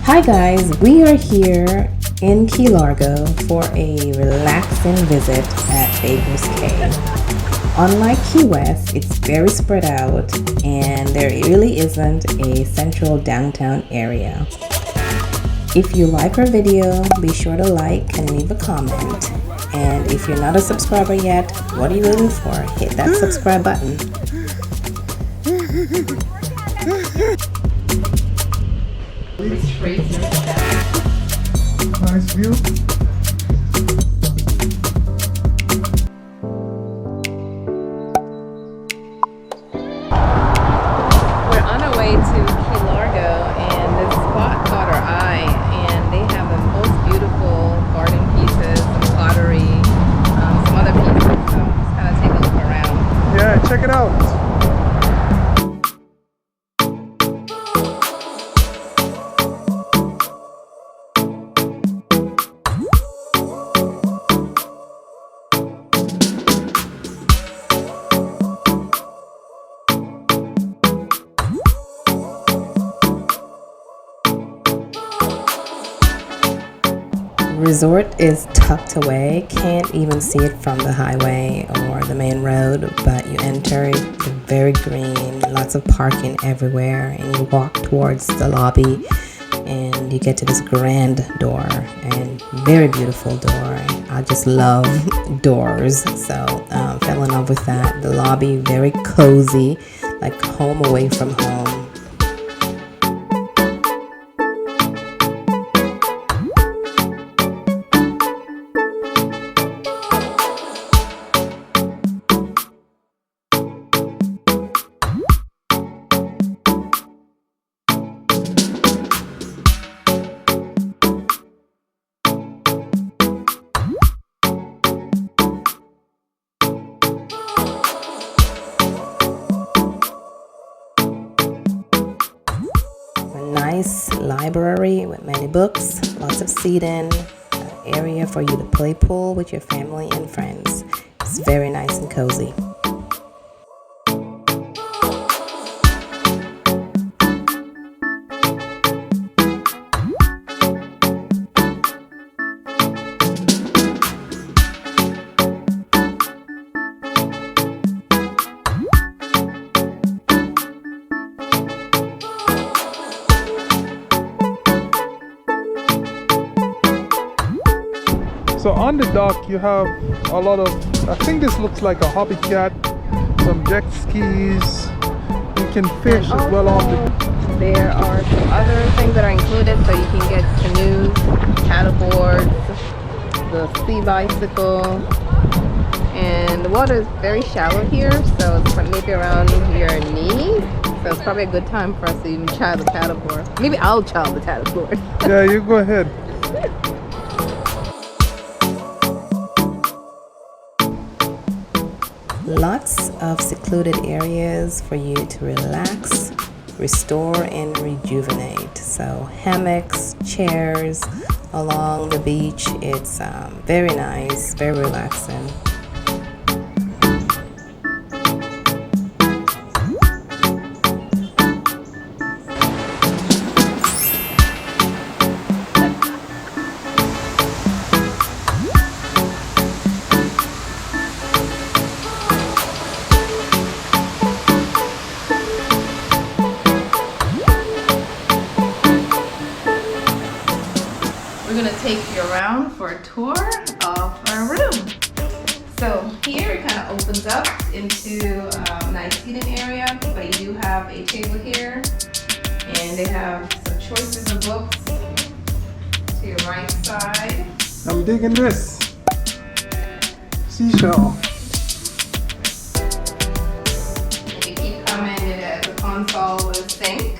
Hi guys, we are here in Key Largo for a relaxing visit at Bakers Cay. Unlike Key West, it's very spread out and there really isn't a central downtown area. If you like our video, be sure to like and leave a comment. And if you're not a subscriber yet, what are you waiting for? Hit that subscribe button. Nice view. We're on our way to Key Largo and this spot caught our eye, and they have the most beautiful garden pieces, some pottery, some other pieces, so just kind of take a look around. Yeah, check it out. Resort is tucked away, can't even see it from the highway or the main road, but you enter it very green, lots of parking everywhere, and you walk towards the lobby and you get to this grand door, and very beautiful door. I just love doors, so fell in love with that. The lobby very cozy, like home away from home. Nice library with many books, lots of seating, area for you to play pool with your family and friends. It's very nice and cozy. So on the dock you have a lot of, I think this looks like a hobby cat, some jet skis, you can fish as well on the... There are some other things that are included, so you can get canoes, paddleboards, the sea bicycle, and the water is very shallow here, so it's maybe around your knee, so it's probably a good time for us to even try the paddleboard. Maybe I'll try the paddleboard. Yeah, you go ahead. Lots of secluded areas for you to relax, restore, and rejuvenate. So hammocks, chairs along the beach. It's very nice, very relaxing. We're gonna take you around for a tour of our room. So here it kind of opens up into a nice seating area, but you do have a table here, and they have some choices of books to your right side. I'm digging this. Seashell. If you keep coming, it has a console with a sink,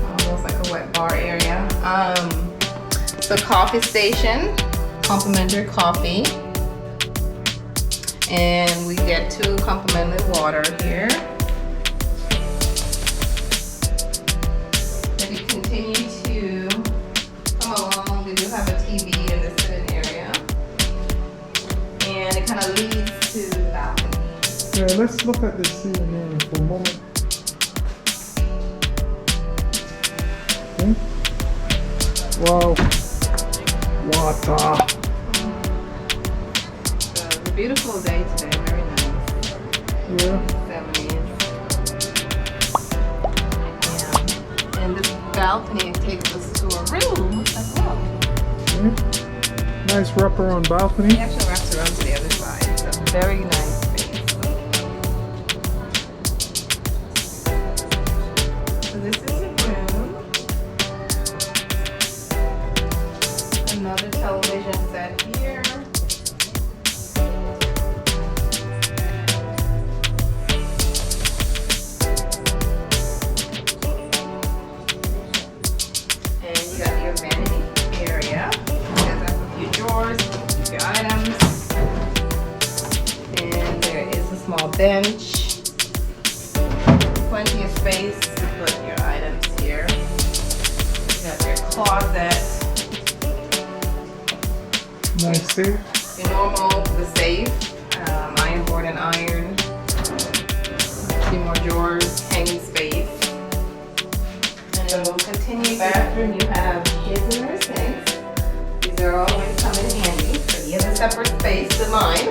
almost like a wet bar area. The coffee station, complimentary coffee, and we get 2 complimentary water here. If you continue to come along, we do have a TV in the sitting area, and it kind of leads to the balcony. Yeah, let's look at the ceiling area for a moment. Okay. Wow. Water. So it's a beautiful day today, very nice. Yeah. 70s. Yeah. And this balcony takes us to a room as well. Nice wraparound balcony. It actually wraps around to the other side. So very nice space. So this is a room. Another television set here. And you got your vanity area. Drawers, keep your items, and there is a small bench, plenty of space to put your items here. You got your closet, Nice safe. your normal, the safe, iron board and iron, a few more drawers, hanging space, and then we'll continue bathroom. You have his and her sinks. They're always come in handy. So he has a separate space to mine.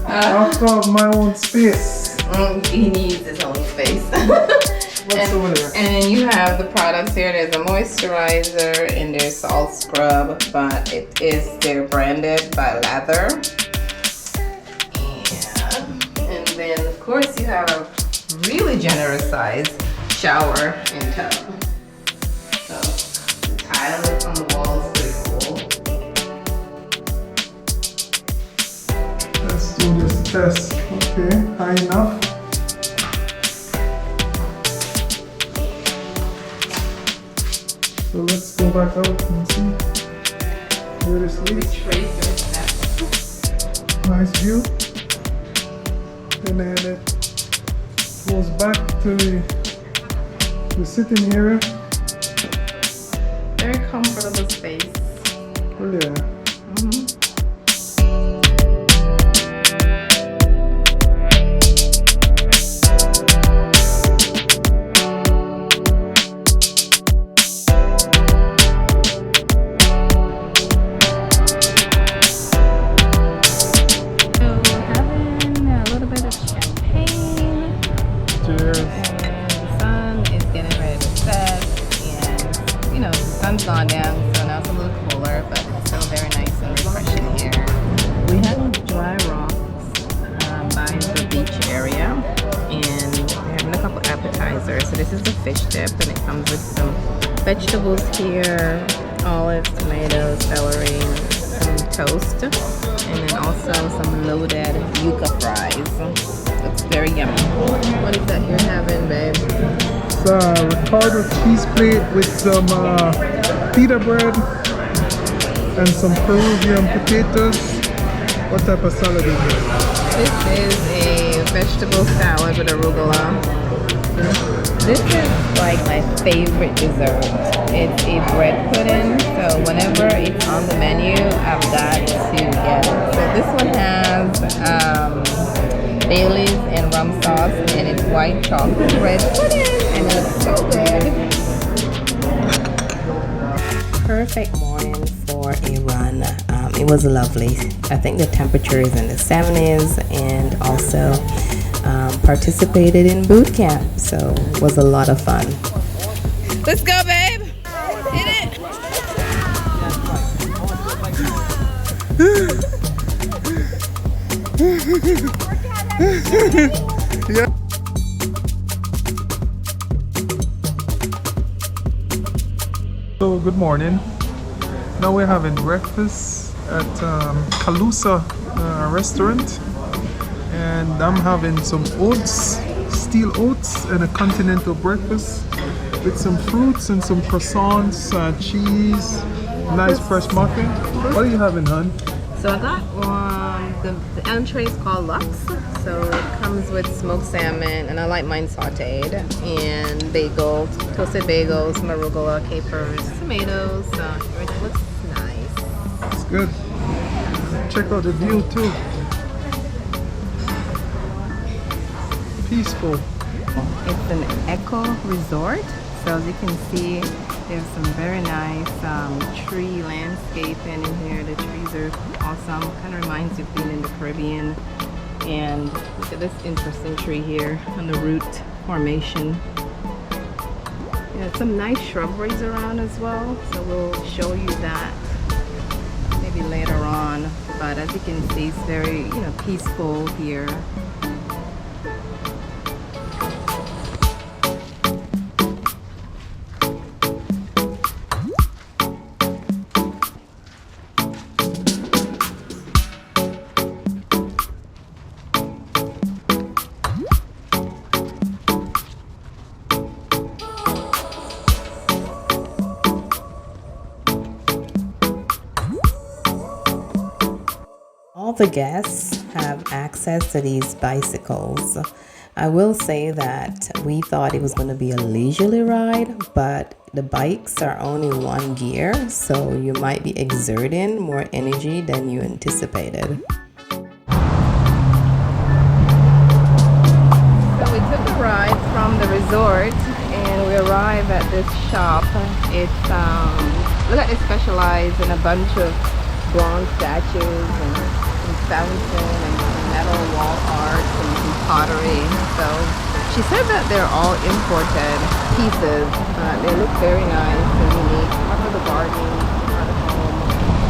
I have to have my own space. He needs his own space. What's over there? And then you have the products here. There's a moisturizer and there's salt scrub, but they're branded by Lather. And then of course you have a really generous size shower and tub. So the tile is on the walls. Let's do this test. Okay, high enough. So let's go back out and see where this leads. Nice view. And then it goes back to the sitting area. Very comfortable space. Oh yeah. Gone down, so now it's a little cooler, but it's still very nice and refreshing here. We have dry rocks by the beach area, and we're having a couple appetizers. So this is the fish dip, and it comes with some vegetables here, olives, tomatoes, celery, some toast, and then also some loaded yuca fries. Looks very yummy. What is that you're having, babe? It's a ricotta cheese plate with some pita bread and some Peruvian potatoes. What type of salad is it? This is a vegetable salad with arugula. This is like my favorite dessert. It's a bread pudding, so whenever it's on the menu, I've got to get it. So this one has Bailey's and rum sauce, and it's white chocolate bread pudding, and it looks so good. Perfect morning for a run. It was lovely. I think the temperature is in the 70s, and also participated in boot camp, so it was a lot of fun. Let's go, babe. Hit it. Yeah. So good morning. Now we're having breakfast at Calusa restaurant, and I'm having some oats, steel oats, and a continental breakfast with some fruits and some croissants, cheese, nice fresh muffin. What are you having, hon? So I got the entree is called Lux. So it comes with smoked salmon, and I like mine sauteed, and bagels, toasted bagels, some arugula, capers, tomatoes. So everything looks nice. It's good. Check out the view too. Peaceful. It's an eco resort, So as you can see, there's some very nice tree landscaping in here. The trees are awesome. Kind of reminds you of being in the Caribbean. And look at this interesting tree here on the root formation. Yeah, some nice shrubberies around as well. So we'll show you that maybe later on. But as you can see, it's very, peaceful here. All the guests have access to these bicycles. I will say that we thought it was going to be a leisurely ride, but the bikes are only one gear, so you might be exerting more energy than you anticipated. So we took a ride from the resort and we arrived at this shop. It's look at it, specialized in a bunch of bronze statues and fountain and metal wall art and pottery. So she said that they're all imported pieces. They look very nice and unique. Part of the garden, part of home.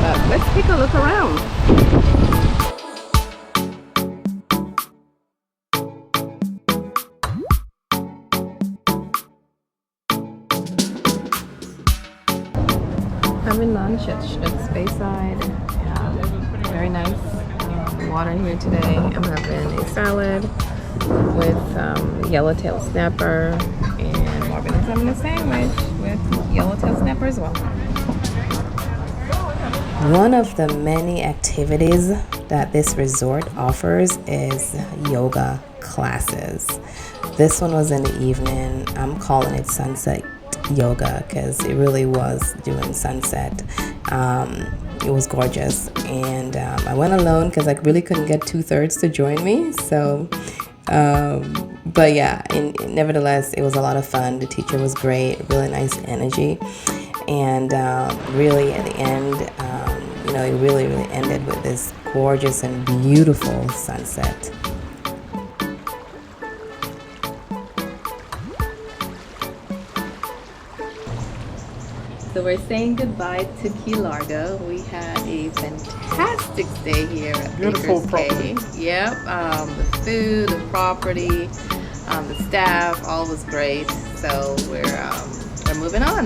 But let's take a look around. Having lunch at Speyside. Yeah, very nice. Water here today. I'm having a salad with yellowtail snapper, and Marvin is having a sandwich with yellowtail snapper as well. One of the many activities that this resort offers is yoga classes. This one was in the evening. I'm calling it sunset yoga because it really was during sunset. It was gorgeous, and I went alone because I really couldn't get 2/3 to join me. So, but yeah, nevertheless, it was a lot of fun. The teacher was great, really nice energy, and really at the end, it really ended with this gorgeous and beautiful sunset. So we're saying goodbye to Key Largo. We had a fantastic stay here at Bakers Cay. Yep, the food, the property, the staff, all was great. So we're moving on.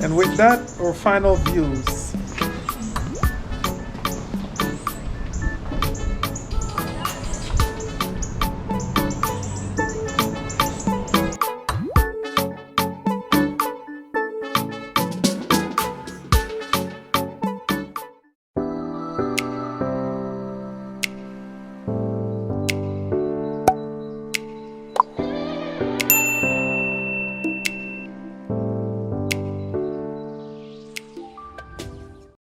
And with that, our final views.